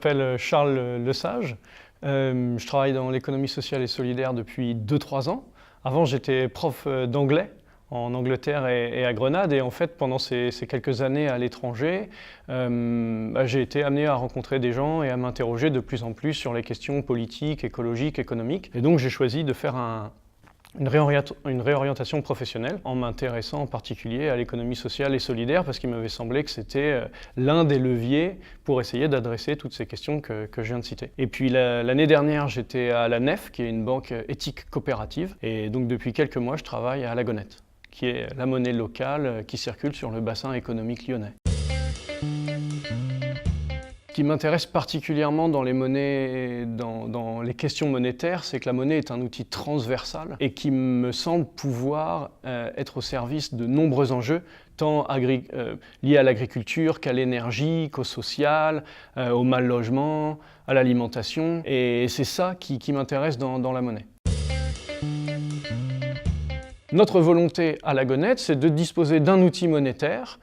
m'appelle Charles Lesage. Je travaille dans l'économie sociale et solidaire depuis 2-3 ans. Avant, j'étais prof d'anglais en Angleterre et à Grenade. Et en fait, pendant ces quelques années à l'étranger, j'ai été amené à rencontrer des gens et à m'interroger de plus en plus sur les questions politiques, écologiques, économiques. Et donc, j'ai choisi de faire une réorientation professionnelle en m'intéressant en particulier à l'économie sociale et solidaire parce qu'il m'avait semblé que c'était l'un des leviers pour essayer d'adresser toutes ces questions que je viens de citer. Et puis l'année dernière, j'étais à la NEF, qui est une banque éthique coopérative, et donc depuis quelques mois, je travaille à la Gonette, qui est la monnaie locale qui circule sur le bassin économique lyonnais. Ce qui m'intéresse particulièrement dans les monnaies, dans les questions monétaires, c'est que la monnaie est un outil transversal et qui me semble pouvoir être au service de nombreux enjeux, tant liés à l'agriculture qu'à l'énergie, qu'au social, au mal logement, à l'alimentation. Et c'est ça qui m'intéresse dans la monnaie. Notre volonté à la Gonette, c'est de disposer d'un outil monétaire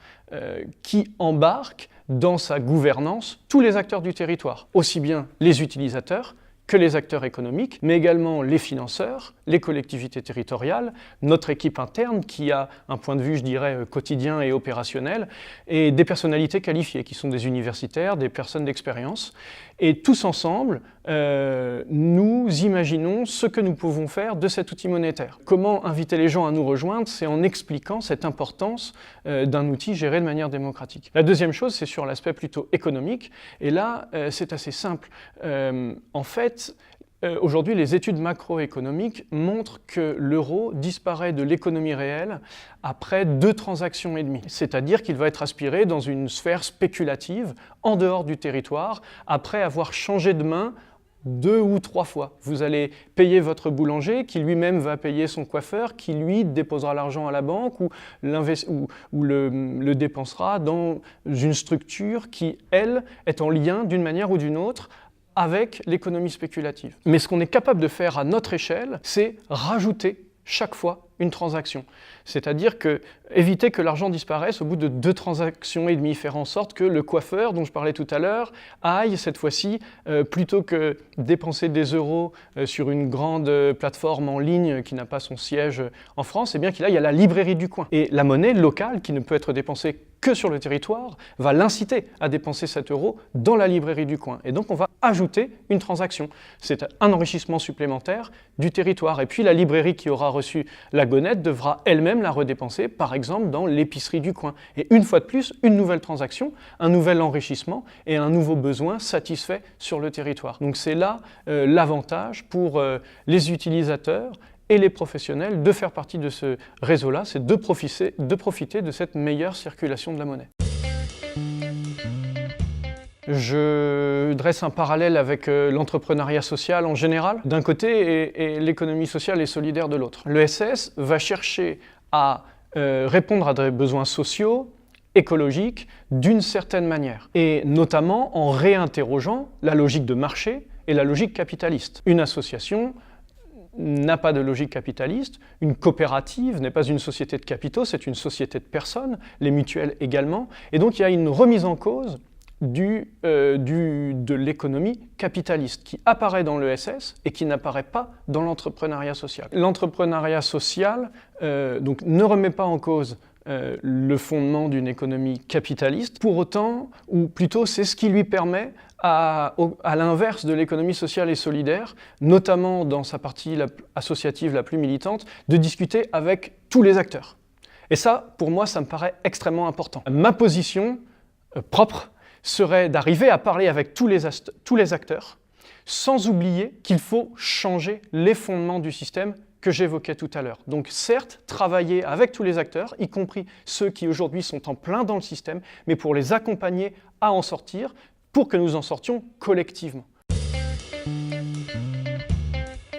qui embarque dans sa gouvernance tous les acteurs du territoire, aussi bien les utilisateurs que les acteurs économiques, mais également les financeurs, les collectivités territoriales, notre équipe interne qui a un point de vue, je dirais, quotidien et opérationnel, et des personnalités qualifiées qui sont des universitaires, des personnes d'expérience. Et tous ensemble, nous imaginons ce que nous pouvons faire de cet outil monétaire. Comment inviter les gens à nous rejoindre? C'est en expliquant cette importance d'un outil géré de manière démocratique. La deuxième chose, c'est sur l'aspect plutôt économique, et là, c'est assez simple. En fait, aujourd'hui, les études macroéconomiques montrent que l'euro disparaît de l'économie réelle après 2 transactions et demie. C'est-à-dire qu'il va être aspiré dans une sphère spéculative, en dehors du territoire, après avoir changé de main 2 ou 3 fois. Vous allez payer votre boulanger, qui lui-même va payer son coiffeur, qui lui déposera l'argent à la banque ou le dépensera dans une structure qui, elle, est en lien d'une manière ou d'une autre avec l'économie spéculative. Mais ce qu'on est capable de faire à notre échelle, c'est rajouter chaque fois une transaction. C'est-à-dire éviter que l'argent disparaisse au bout de 2 transactions et demie, faire en sorte que le coiffeur dont je parlais tout à l'heure aille cette fois-ci, plutôt que dépenser des euros sur une grande plateforme en ligne qui n'a pas son siège en France, eh bien qu'il aille à la librairie du coin. Et la monnaie locale, qui ne peut être dépensée que sur le territoire, va l'inciter à dépenser cet euro dans la librairie du coin. Et donc on va ajouter une transaction. C'est un enrichissement supplémentaire du territoire. Et puis la librairie qui aura reçu la Gonette devra elle-même la redépenser, par exemple dans l'épicerie du coin. Et une fois de plus, une nouvelle transaction, un nouvel enrichissement et un nouveau besoin satisfait sur le territoire. Donc c'est là l'avantage pour les utilisateurs et les professionnels de faire partie de ce réseau-là, c'est de profiter de cette meilleure circulation de la monnaie. Je dresse un parallèle avec l'entrepreneuriat social en général, d'un côté, et l'économie sociale et solidaire de l'autre. L'ESS va chercher à répondre à des besoins sociaux, écologiques, d'une certaine manière, et notamment en réinterrogeant la logique de marché et la logique capitaliste. Une association n'a pas de logique capitaliste, une coopérative n'est pas une société de capitaux, c'est une société de personnes, les mutuelles également, et donc il y a une remise en cause de l'économie capitaliste qui apparaît dans l'ESS et qui n'apparaît pas dans l'entrepreneuriat social. L'entrepreneuriat social donc, ne remet pas en cause le fondement d'une économie capitaliste, pour autant, ou plutôt c'est ce qui lui permet, à l'inverse de l'économie sociale et solidaire, notamment dans sa partie associative la plus militante, de discuter avec tous les acteurs. Et ça, pour moi, ça me paraît extrêmement important. Ma position propre serait d'arriver à parler avec tous les acteurs, sans oublier qu'il faut changer les fondements du système que j'évoquais tout à l'heure. Donc certes, travailler avec tous les acteurs, y compris ceux qui aujourd'hui sont en plein dans le système, mais pour les accompagner à en sortir, pour que nous en sortions collectivement.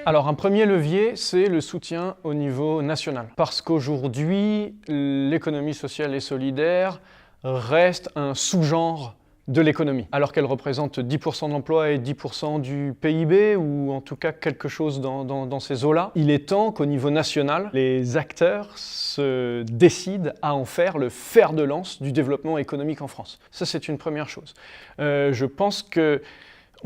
Alors un premier levier, c'est le soutien au niveau national. Parce qu'aujourd'hui, l'économie sociale et solidaire reste un sous-genre de l'économie, alors qu'elle représente 10% de l'emploi et 10% du PIB, ou en tout cas quelque chose dans ces eaux-là. Il est temps qu'au niveau national, les acteurs se décident à en faire le fer de lance du développement économique en France. Ça, c'est une première chose. Je pense que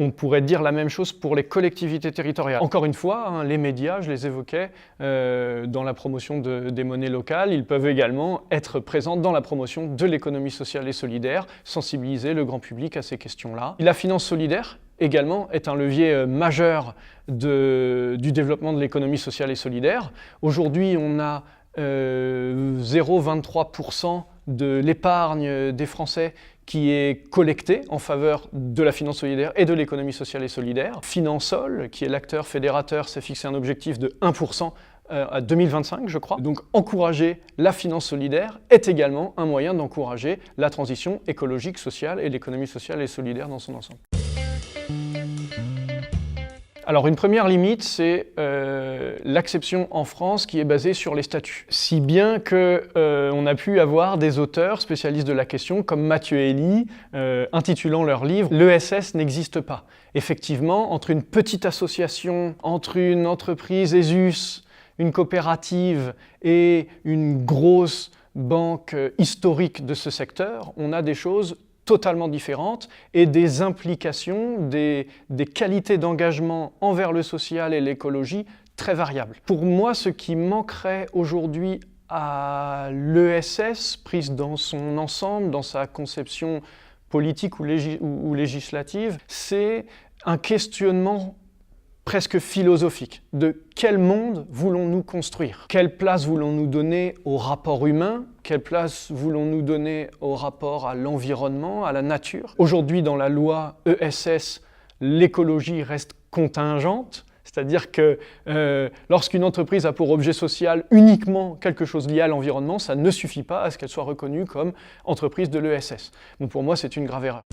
On pourrait dire la même chose pour les collectivités territoriales. Encore une fois, les médias, je les évoquais dans la promotion des monnaies locales, ils peuvent également être présents dans la promotion de l'économie sociale et solidaire, sensibiliser le grand public à ces questions-là. La finance solidaire, également, est un levier majeur du développement de l'économie sociale et solidaire. Aujourd'hui, on a 0,23% de l'épargne des Français qui est collectée en faveur de la finance solidaire et de l'économie sociale et solidaire. Finansol, qui est l'acteur fédérateur, s'est fixé un objectif de 1% à 2025, je crois. Donc encourager la finance solidaire est également un moyen d'encourager la transition écologique, sociale et l'économie sociale et solidaire dans son ensemble. Alors une première limite, c'est l'acception en France qui est basée sur les statuts. Si bien qu'on a pu avoir des auteurs spécialistes de la question comme Mathieu Elie, intitulant leur livre « L'ESS n'existe pas ». Effectivement, entre une petite association, entre une entreprise ESUS, une coopérative et une grosse banque historique de ce secteur, on a des choses totalement différentes et des implications, des qualités d'engagement envers le social et l'écologie très variables. Pour moi, ce qui manquerait aujourd'hui à l'ESS, prise dans son ensemble, dans sa conception politique ou législative, c'est un questionnement presque philosophique de quel monde voulons-nous construire? Quelle place voulons-nous donner au rapport humain? Quelle place voulons-nous donner au rapport à l'environnement, à la nature? Aujourd'hui, dans la loi ESS, l'écologie reste contingente, c'est-à-dire que lorsqu'une entreprise a pour objet social uniquement quelque chose lié à l'environnement, ça ne suffit pas à ce qu'elle soit reconnue comme entreprise de l'ESS. Donc pour moi, c'est une grave erreur.